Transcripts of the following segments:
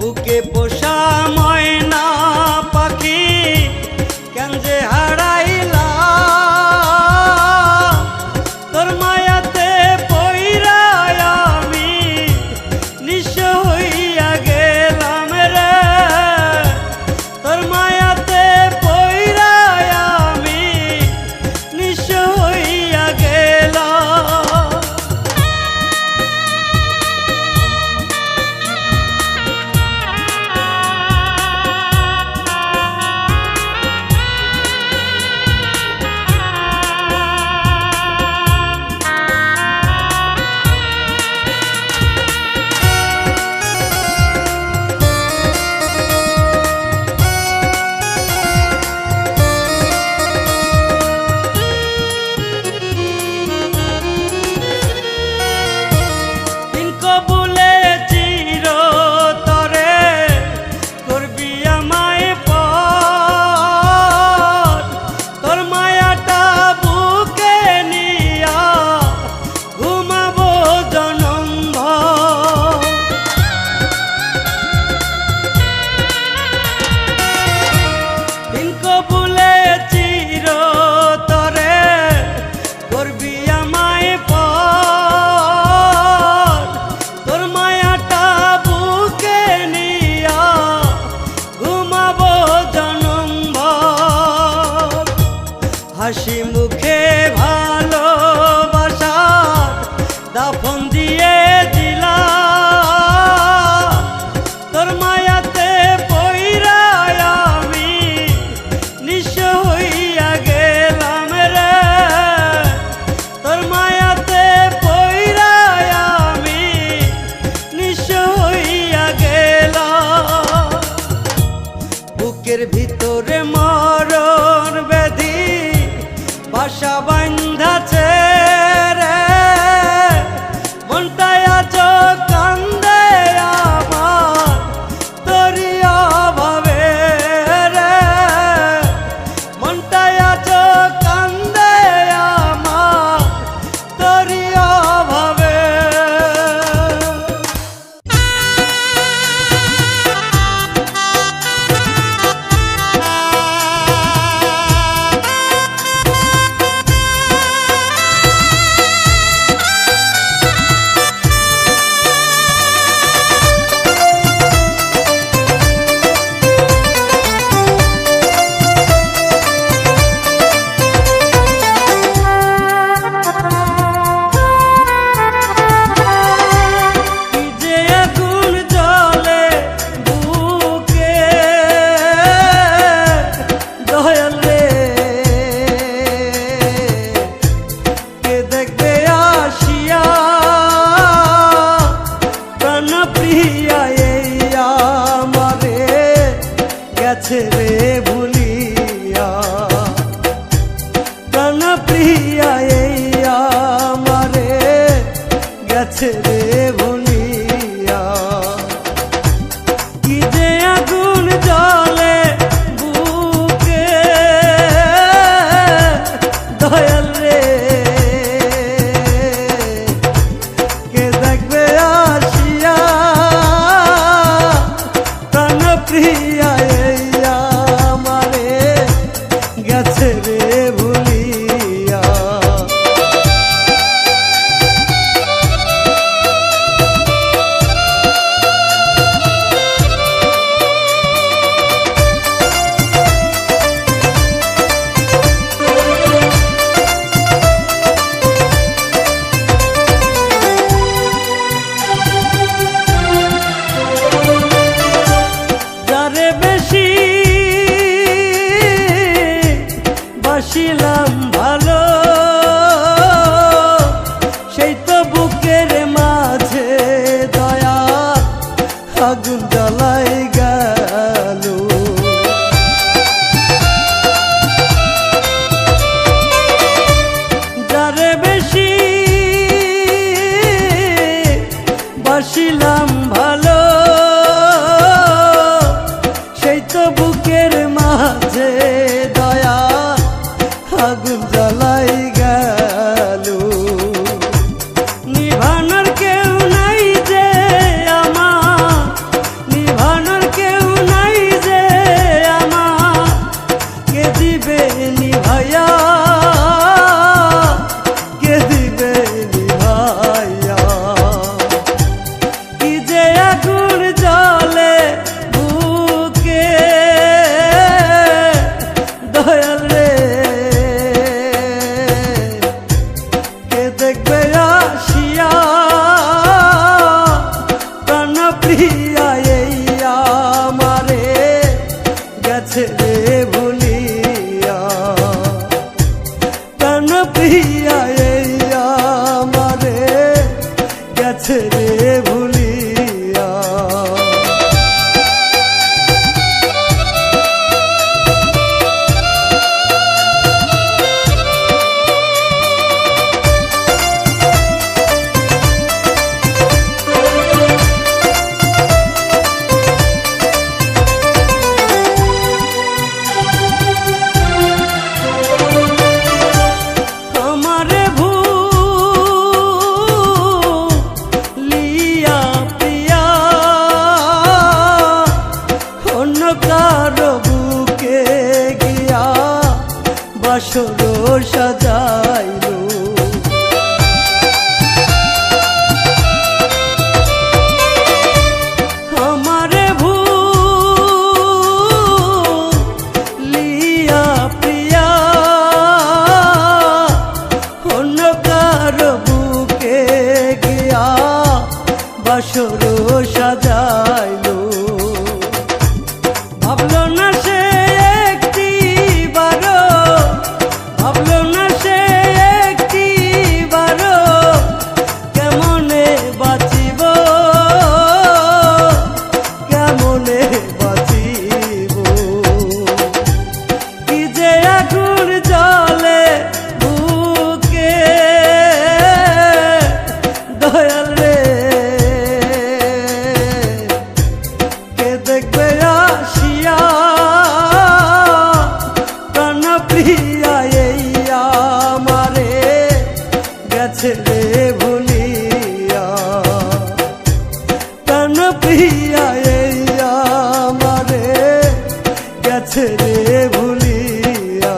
বুকে পোষা ময়না পাখি কেন যে হারাইলা তোর মায়াতে পইরা আমি নিঃস্ব হইয়া গেলাম রে তোর মায়াতে পইরা আমি নিঃস্ব হইয়া গেলাম। হাসি মুখে ভালোবাসার দাফন দিয়ে দিলা তোর মায়াতে পইরা আমি নিঃস্ব হইয়া গেলাম রে তোর মায়াতে পইরা আমি নিঃস্ব হইয়া গেলাম। বুকের ভিতরে মরণ ব্যাধি বাসা বাঁধাছে রে মনটায় আজ কান্দে আমার তোরি অভাবে রে মনটায় আজ কান্দে আমার তোরি অভাবে। গেছে রে ভুলিয়া প্রাণ প্রিয়া এই আমারে গেছে রে ভুলিয়া। কি যে আগুন জ্বলে বুকে দয়াল রে কে দেখবে আসিয়া প্রাণ প্রিয়া গেছে রে ভুলিয়া। যারে বেশি বাসিলাম ভালো সেই তো বুকের মাঝে দয়া আগুন জ্বালাই গেল। যারে বেশি বাসিলাম ভালো সেই তো বুকের মাঝে দয়া আগুন জ্বালাই গেল। নিভানোর কেউ নাই যে আমার নিভানোর কেমনে বাঁচিব কি যে আগুন জ্বলে বুকে দয়াল রে কে দেখবে আসিয়া প্রাণ প্রিয়া এই আমারে গেছে রে ভুলিয়া প্রাণ প্রিয়া এই আমারে গেছে রে ভুলিয়া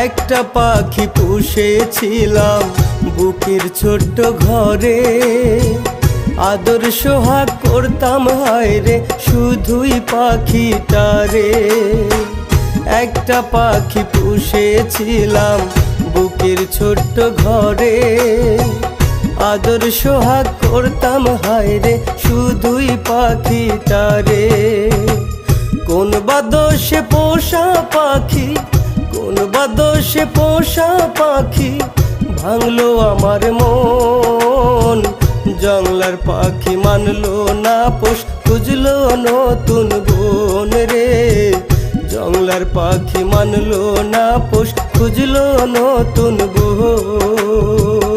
একটা পাখি পুষেছিলাম বুকের ছোট্ট ঘরে আদর সোহাগ করতাম হায় রে শুধুই পাখিটারে একটা পাখি পুষেছিলাম বুকের ছোট্ট ঘরে আদর সোহাগ করতাম হায় রে শুধুই পাখিটারে কোন বা দোষে পোষা পাখি কোন বা দোষে পোষা পাখি ভাঙলো আমার মন জংলার পাখি মানলো না পোষ খুঁজলো নতুন বোন রে জংলার পাখি মানলো না পোষ খুঁজলো নতুন বোন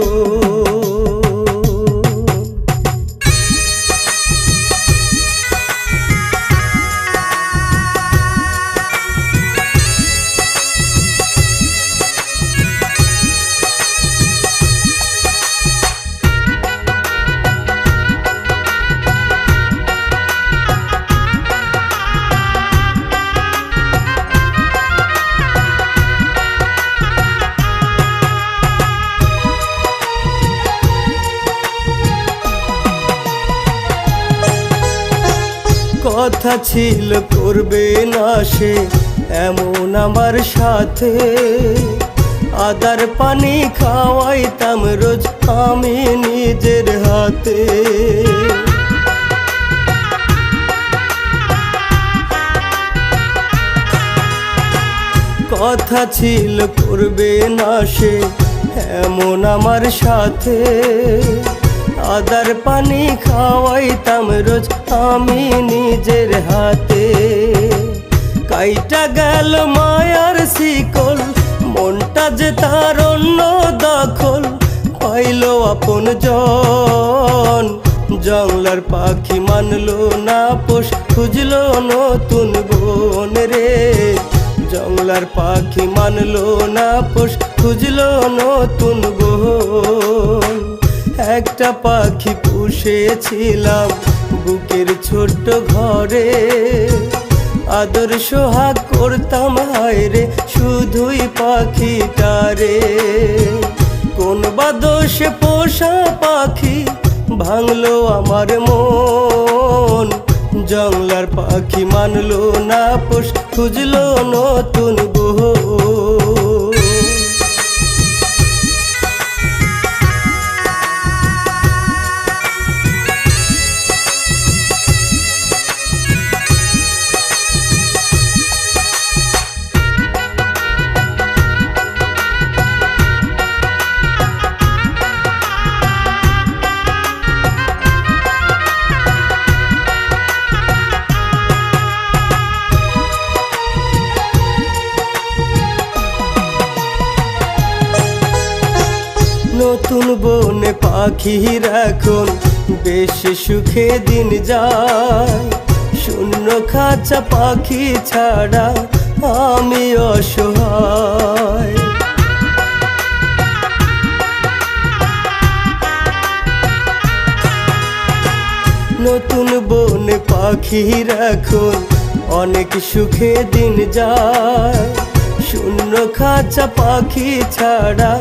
কথা ছিল করবে না সে এমন আমার সাথে আদার পানি খাওয়াইতাম রোজ আমি নিজের হাতে কথা ছিল করবে না সে এমন আমার সাথে আদার পানি খাওয়াইতাম রোজ আমি নিজের হাতে কাইটা গেল মায়ার শিকল মনটা যে তার অন্য দখল পাইল আপন জন জংলার পাখি মানলো না পোষ খুঁজলো নতুন বোন রে জংলার পাখি মানলো না পোষ খুঁজলো নতুন বোন একটা পাখি পুষেছিলাম বুকের ছোট্ট ঘরে আদর সোহাগ করতাম হায় রে শুধুই পাখিটারে কোন বা দোষে পোষা পাখি ভাঙলো আমার মন জংলার পাখি মানলো না পোষ খুঁজলো নতুন বোন নতুন বনে পাখির এখন বেশ সুখে দিন যায় শূন্য খাঁচা পাখি ছাড়া আমি অসহায় নতুন বনে পাখির এখন অনেক সুখে দিন যায় শূন্য খাঁচা পাখি ছাড়া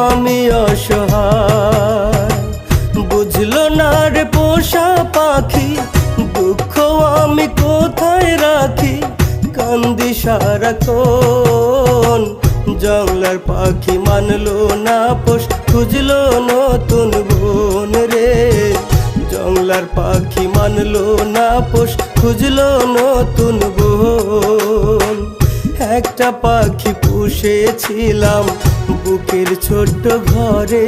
আমি অসহায় বুঝ বুঝলো না রে পোষা পাখি, দুঃখ আমি কোথায় রাখি, কান্দি সারাক্ষণ। জংলার পাখি মানলো না পোষ, খুঁজলো নতুন বোন রে। জংলার পাখি মানলো না পোষ, খুঁজলো নতুন বোন। একটা পাখি পুষেছিলাম বুকের ছোট্ট ঘরে,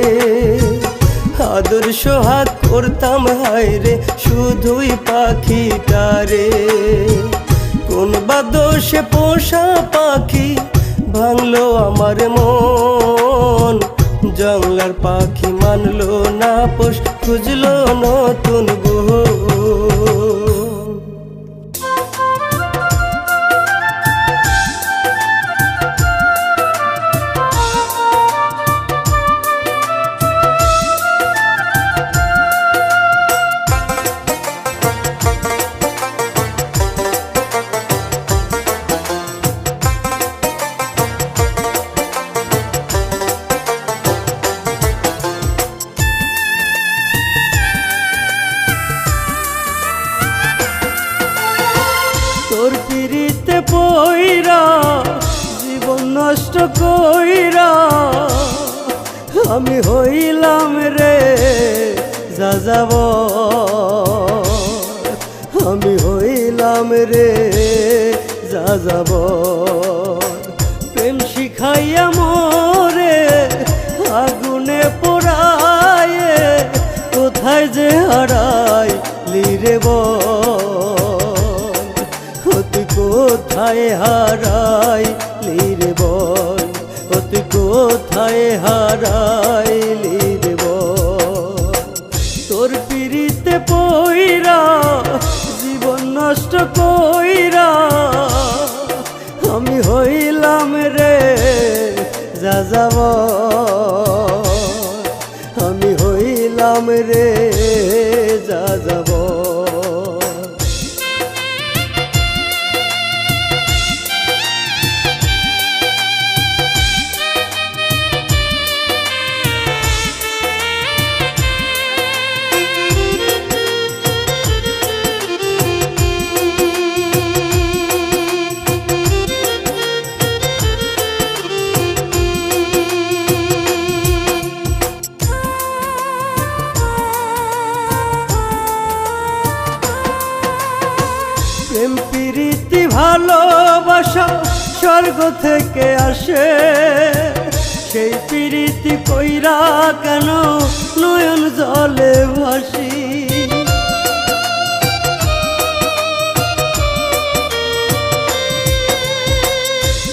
আদর সোহাগ করতাম হায়রে শুধুই পাখিটারে। কোন বা দোষে পোষা পাখি ভাঙলো আমার মন, জংলার পাখি মানলো না পোষ, খুঁজলো নতুন বোন। তোর পিড়িতে পইরা জীবন নষ্ট কইরা আমি হইলাম রে যাযাবর, আমি হইলাম রে যাযাবর। প্রেম শিখাইয়া মোরে আগুনে পোড়ায়ে, কোথায় যে হারাই লিরে তুই কোথায় হারাইলি রে বল, তুই কোথায় হারাইলি রে বল। তোর পিড়িতে পইরা জীবন নষ্ট কইরা আমি হইলাম রে যাযাবর, আমি হইলাম রে যাযাবর। প্রেম প্রীতি ভালোবাসা স্বর্গ থেকে আসে, সেই প্রীতি কইরা কেন নয়ন জলে ভাসি।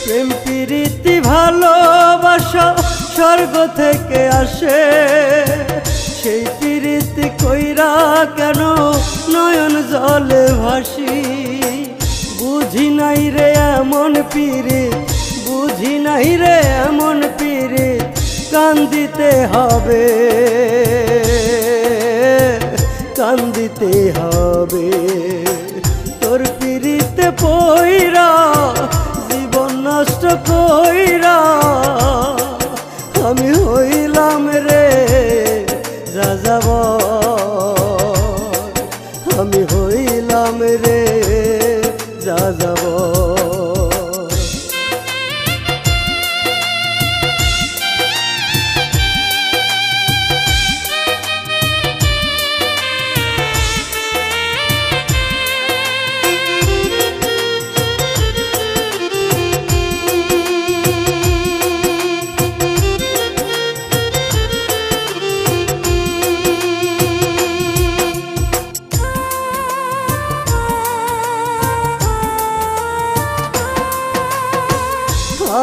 প্রেম প্রীতি ভালোবাসা স্বর্গ থেকে আসে, সেই প্রীতি কইরা কেন নয়ন জলে ভাসি। বুঝি নাই রে এমন পীড়িত, বুঝি নাই রে এমন পীড়িত, কান্দিতে হবে, কান্দিতে হবে। তোর পীড়িতে পইরা জীবন নষ্ট কইরা আমি হইলাম রে যাযাবর, আমি হইলাম রে যাযাবর।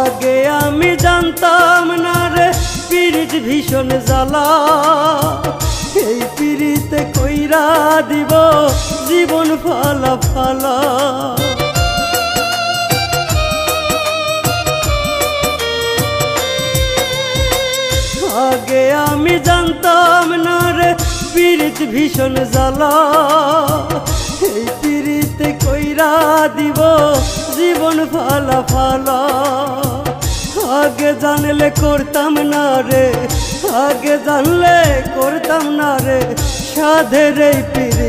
আগে আমি জানতাম না রে পীড়িত ভীষণ জ্বালা, এই পীড়িতে কইরা দিব জীবন ফালা ফালা। আগে আমি জানতাম না রে পীড়িত ভীষণ জ্বালা, এই পীড়িতে কইরা দিব জীবন ফালা ফালা। আগে জানলে করতাম না রে, আগে জানলে করতাম না রে সাধের এই পিরিত,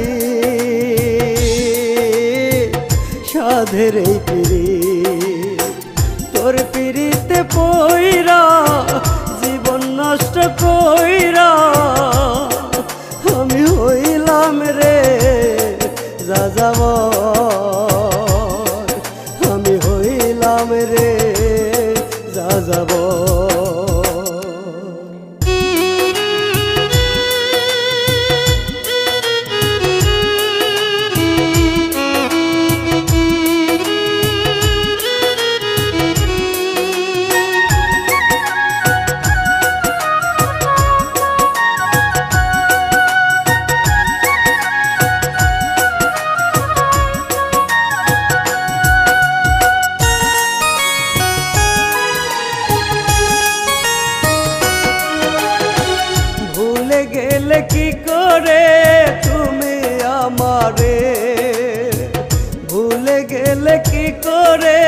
সাধের এই পিরিত, তোর পিরিতে পইরা জীবন নষ্ট কইরা আমি হইলাম রে যাযাবর, আমি হইলাম রে যাযাবর। গেলে কি করে তুমি আমারে, ভুলে গেলে কি করে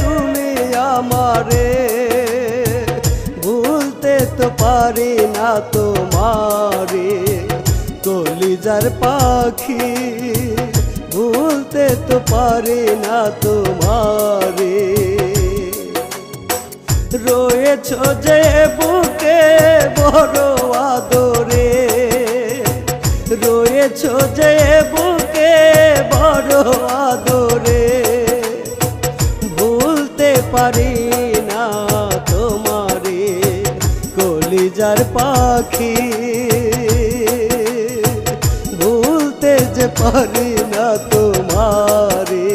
তুমি আমারে, ভুলতে তো পারি না তোমারে কলিজার পাখি, ভুলতে তো পারি না তোমারে। রয়েছ যে বুকে বড় আদরে, রয়েছ যে বুকে বড় আদরে, ভুলতে পারি না তোমারে কলিজার পাখি, ভুলতে যে পারি না তোমারে।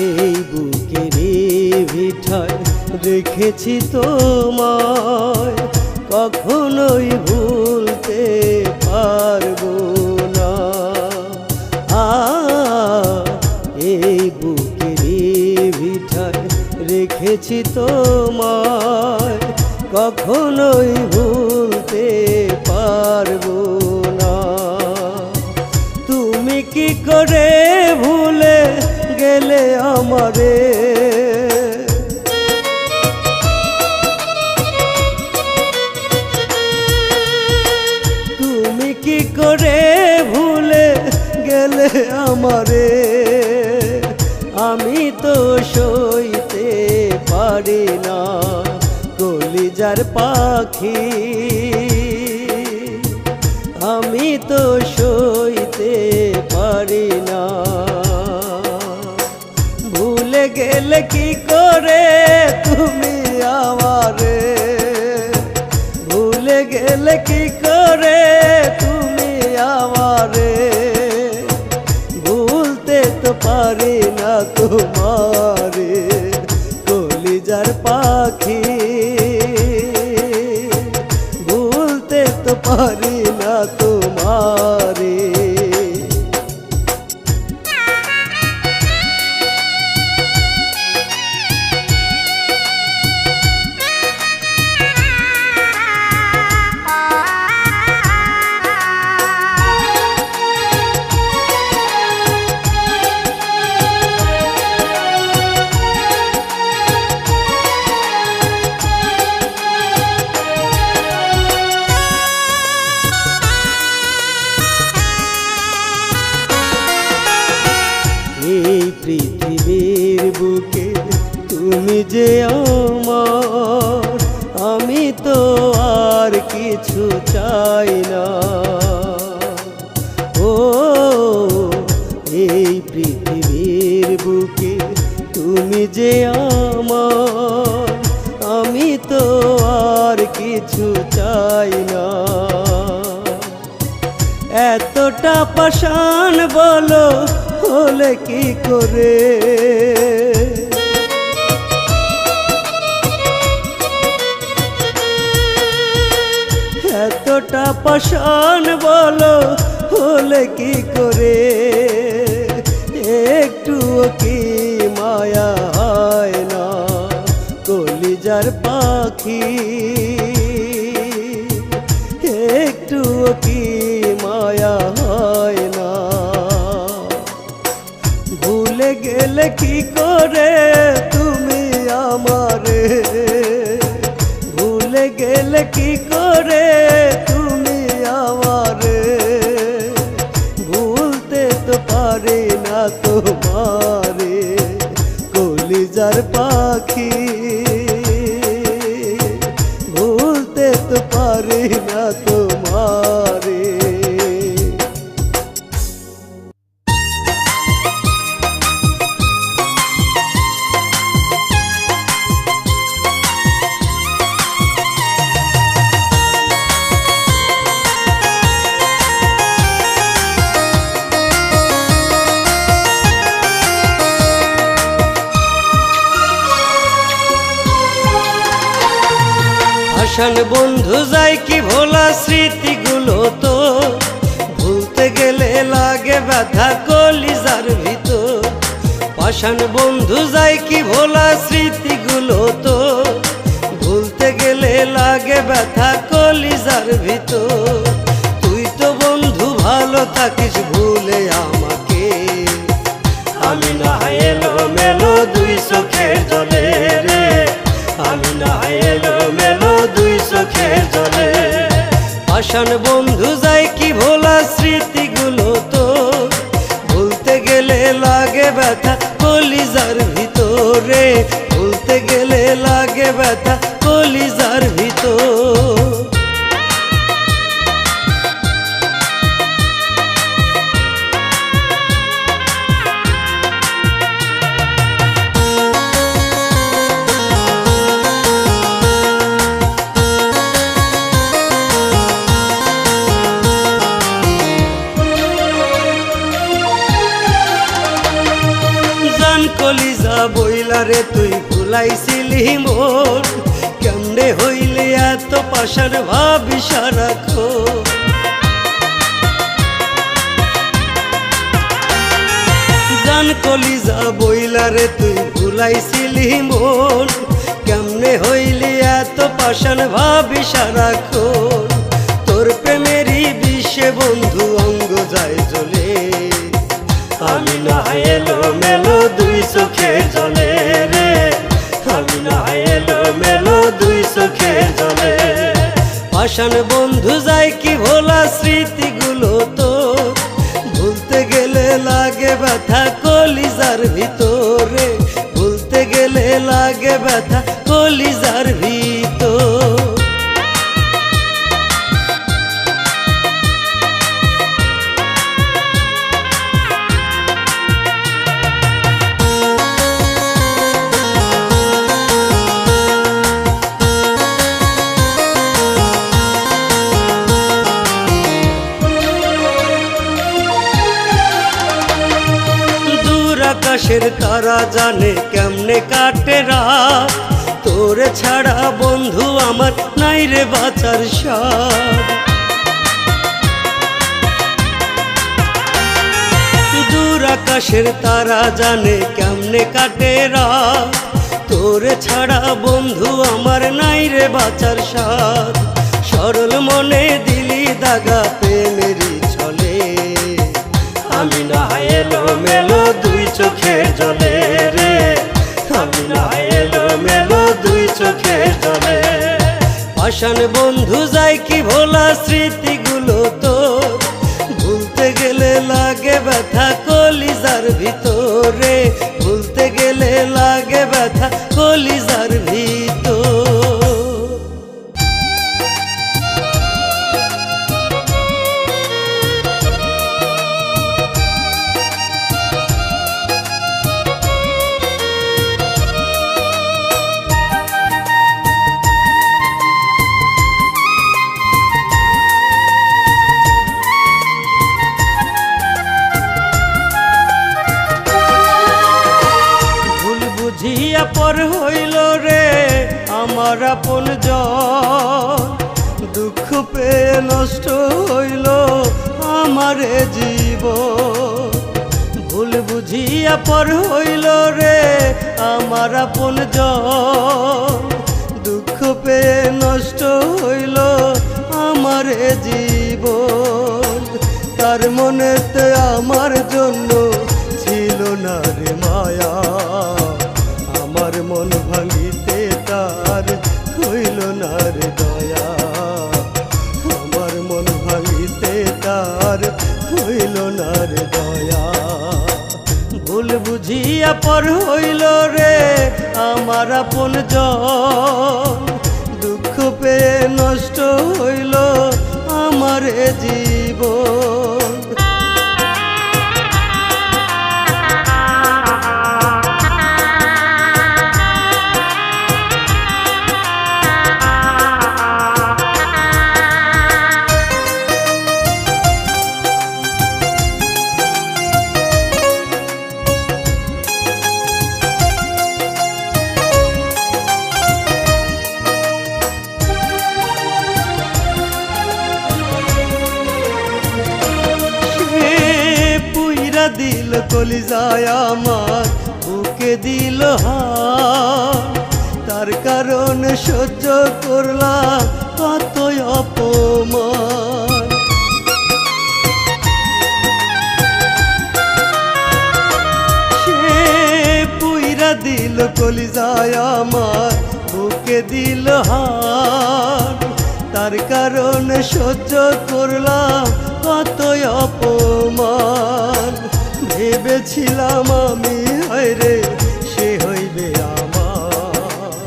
এই বুকেরই ভিটায় রেখেছি তোমায়, কখনোই ভুলতে পারবো না। এই বুকেরই ভিটায় রেখেছি তোমায়, কখনোই ভুলতে পারবো না। তুমি কি করে ভুলে গেলে আমারে, তুমি কি করে ভুলে গেলে আমারে, আমি তো সইতে পারি না কলিজার পাখি, আমি তো সইতে পারি না। ভুলে গেলে কি করে তুমি আমারে, ভুলে গেলে কি করে তুমি আমারে, ভুলতে তো পারি না তোমারে কলিজার পাখি, ভুলতে তো পারি না তোমারে। এই পৃথিবীর বুকে তুমি যে আমার, আমি তো আর কিছু চাই না। ও এই পৃথিবীর বুকে তুমি যে আমার, আমি তো আর কিছু চাই না। এতটা পাষাণ বলো হলে কি করে, এত এতটা পাষাণ বলো হলে কি করে, একটুও কি মায়া হয় না কলিজার পাখি, একটুও কি মায়া হয় না। ভুলে গেলে কি করে তুমি আমারে, ভুলে গেলে কি করে তুমি আমারে, ভুলতে তো পারি না তোমারে কলিজার পাখি, ভুলতে তো পারি না তোমারে। পাষাণ বন্ধু যায় কি ভোলা স্মৃতিগুলো তো, ভুলতে গেলে লাগে ব্যথা কলিজার ভিতর। পাষাণ বন্ধু যায় কি ভোলা স্মৃতিগুলো তো, ভুলতে গেলে লাগে ব্যথা কলিজার ভিতর। তুই তো বন্ধু ভালো থাকিস ভুলে আমাকে, আমি না এলো মেলো দুই চোখের জলে রে, আমি না এলো মেলো দুই চোখের জলে। পাষাণ বন্ধু যায় কি ভোলা স্মৃতিগুলো তো, ভুলতে গেলে লাগে ব্যথা কলিজার ভিতরে, ভুলতে গেলে লাগে ব্যথা কলিজার ভিতর। কলিজা বইলারে তুই ভুলাইছিলি মোর, কেমনে হইলে এত পাষাণ ভাবি সারাক্ষণ। জান কলিজা বইলারে তুই ভুলাইছিলি মোর, কেমনে হইলে এত পাষাণ ভাবি সারাক্ষণ। তোর প্রেমেরই বিষে বন্ধু অঙ্গ যায় জ্বলে, আমি না এলো মেলো দুই চোখের জলে রে, আমি না এলো মেলো দুই চোখের জলে। পাষাণ বন্ধু যায় কি ভোলা স্মৃতিগুলো তো, ভুলতে গেলে লাগে ব্যথা কলিজার ভিতরে, ভুলতে গেলে লাগে ব্যথা কলিজার ভিতর। আকাশের তারা জানে কেমনে কাটে রাত, তোরে ছাড়া বন্ধু আমার নাই রে বাঁচার সাথ। দূর আকাশের তারা জানে কেমনে কাটে রাত, তোরে ছাড়া বন্ধু আমার নাই রে বাঁচার সাথ। সরল মনে দিলি দাগা প্রেমেরই ছলে, আমি না এলো মেলো দুই চোখের জলে রে, আমি না এলো মেলো দুই চোখের জলে। পাষাণ বন্ধু যায় কি ভোলা স্মৃতিগুলো তো, ভুলতে গেলে লাগে ব্যথা কলিজার ভিতরে, ভুলতে গেলে লাগে ব্যথা কলিজার ভিতর। বুঝিয়া পর হইল রে আমার আপন জন, দুঃখ পেয়ে নষ্ট হইল আমার জীবন। ভুল বুঝিয়া পর হইল রে আমার আপনজন, দুঃখ পেয়ে নষ্ট হইল আমার জীবন। তার মনেতে আমার জন্য ছিল না রে মায়া, আমার মন ভাঙিতে তার হইল না রে দয়া, আমার মন ভাঙিতে তার হইল না রে দয়া। ভুল বুঝিয়া পর হইল রে আমার আপনজন, দুঃখ পেয়ে নষ্ট হইল আমার জীবন। দিল কলিজায় আমার বুকে দিল হাত, তার কারণে সহ্য করলাম কত অপমান। সে পুইরা দিল কলিজায় আমার বুকে দিল হাত, তার কারণে সহ্য করলাম কত অপমান। ভেবেছিলাম আমি হায়রে সে হইবে আমার,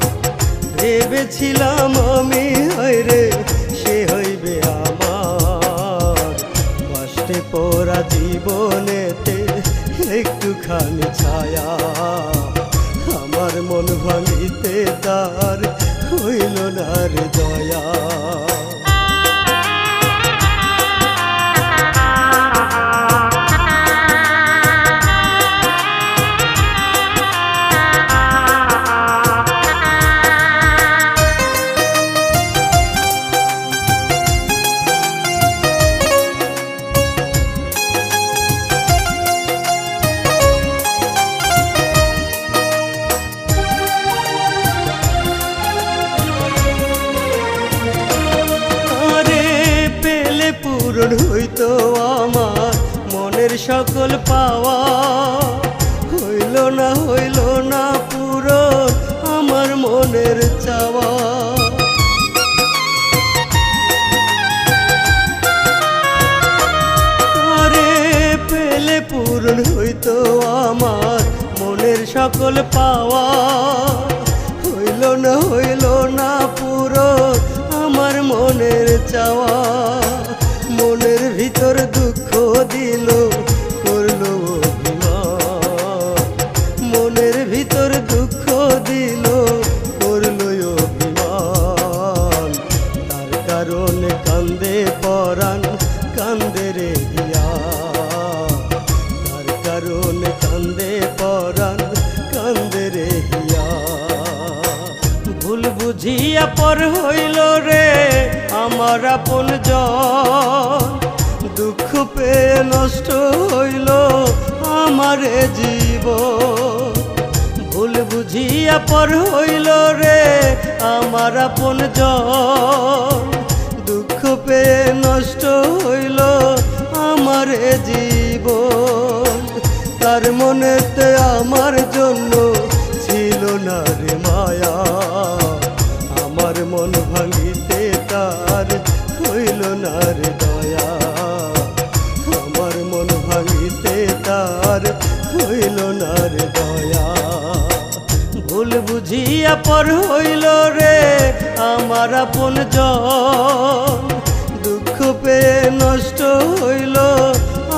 ভেবেছিলাম আমি হায়রে সে হইবে আমার। কষ্টে পোড়া জীবনেতে একটুখানি ছায়া, আমার মন ভাঙিতে তার হইল না রে দয়া। পূরণ হইতো আমার মনের সকল পাওয়া, হইল না পূরণ আমার মনের চাওয়া। আরে পেলে পূরণ হইতো আমার মনের সকল পাওয়া, হইল না পূরণ আমার মনের চাওয়া। মনের ভিতর দুঃখ দিল করলো অভিমান, মনের ভিতর দুঃখ দিল করলো অভিমান। তার কারণে কান্দে পরাণ কান্দে রে হিয়া, তার কারণে কান্দে পরাণ কান্দে রে হিয়া। ভুল বুঝিয়া পর হইল রে আমার আপনজন, দুঃখ পেয়ে নষ্ট হইল আমার জীবন। ভুল বুঝিয়া পর হইল রে আমার আপনজন, দুঃখ পেয়ে নষ্ট হইল আমার জীবন। তার মনেতে আমার জন্য ছিল না রে মায়া, আমার মন ভাঙিতে তার হইল না রে দয়া, আমার মন ভাঙিতে তার হইল না রে দয়া। ভুল বুঝিয়া পর হইল রে আমার আপনজন, দুঃখ পেয়ে নষ্ট হইল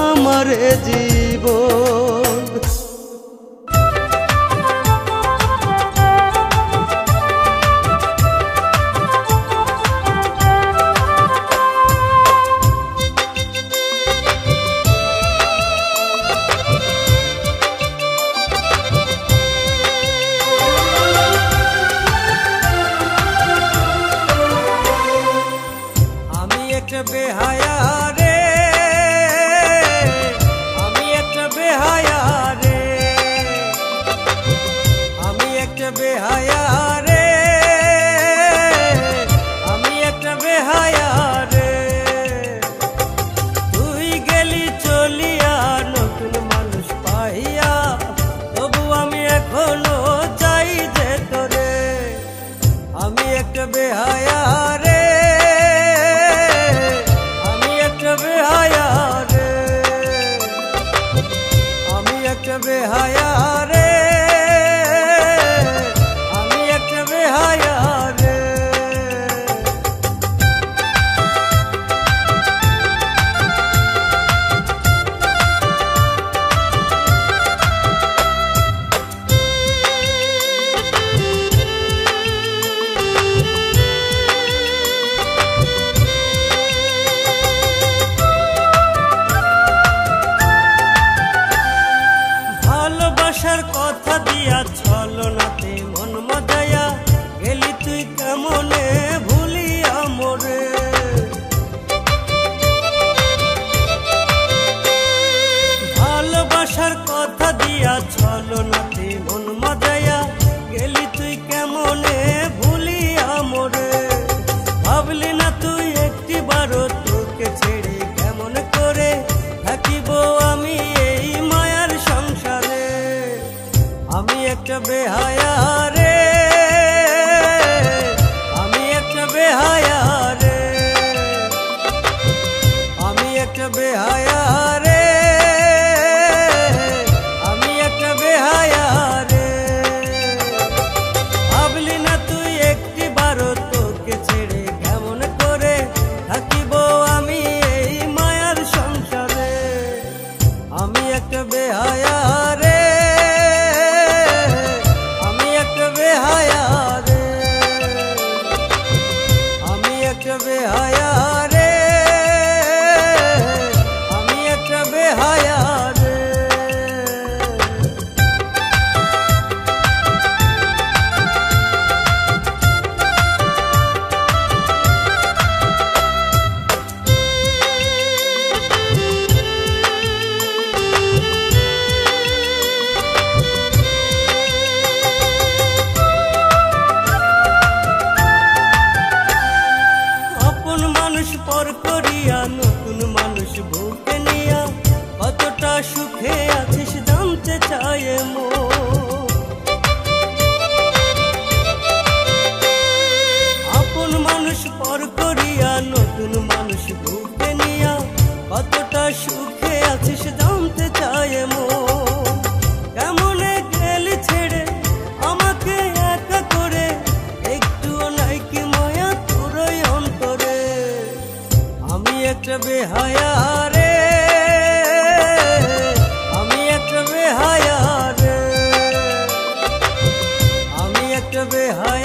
আমার জীবন। রে, আমি একটা বেহায়া রে, আমি একটা বেহায়া রে, আমি একটা বেহায়া রে। তুই গেলি চলিয়া নতুন মানুষ পাইয়া, তবু আমি এখনো চাই যে তোরে। আমি একটা বেহায়া রে, আমি একটা বেহায়া রে, আমি একটা বেহায়া রে, আমি একটা বেহায়া রে। ভালোবাসার কথা দিয়া ছলনাতে মন মজায়া গেলি তুই কেমনে ভুলিয়া মোরে। ভালোবাসার কথা দিয়া ছলনাতে মন মজায়া গেলি তুই কেমনে ভুলিয়া মোরে। ভাবলি না তুই একটিবারও তোকে ছেড়ে কেমন করে থাকিব আমি এই মায়ার সংসারে। আমি একটা বেহায়া রে, আমি একটা বেহায়া রে, আমি একটা বেহায়া রে, আমি একটা বেহায়া রে। ভাবলি না তুই একটিবারও তোকে ছেড়ে কেমন করে থাকিব আমি এই মায়ার সংসারে। আমি একটা বেহায়া রে, আমি একটা বেহায়া রে, আমি একটা বেহায়া রে, আমি একটা বেহায়া রে। পর করিয়া নতুন মানুষ বুকে নিয়া কতটা সুখে আছিস জানতে চায় মন। আপন মানুষ পর করিয়া নতুন মানুষ বুকে নিয়া কতটা সুখে আছিস জানতে চায় মন। কেমনে গেলি ছেড়ে আমাকে একা করে, একটুও নাই কি মায়া তোর অন্তরে। আমি একটা বেহায়া রে, আমি একটা বেহায়া রে, আমি একটা বেহায়া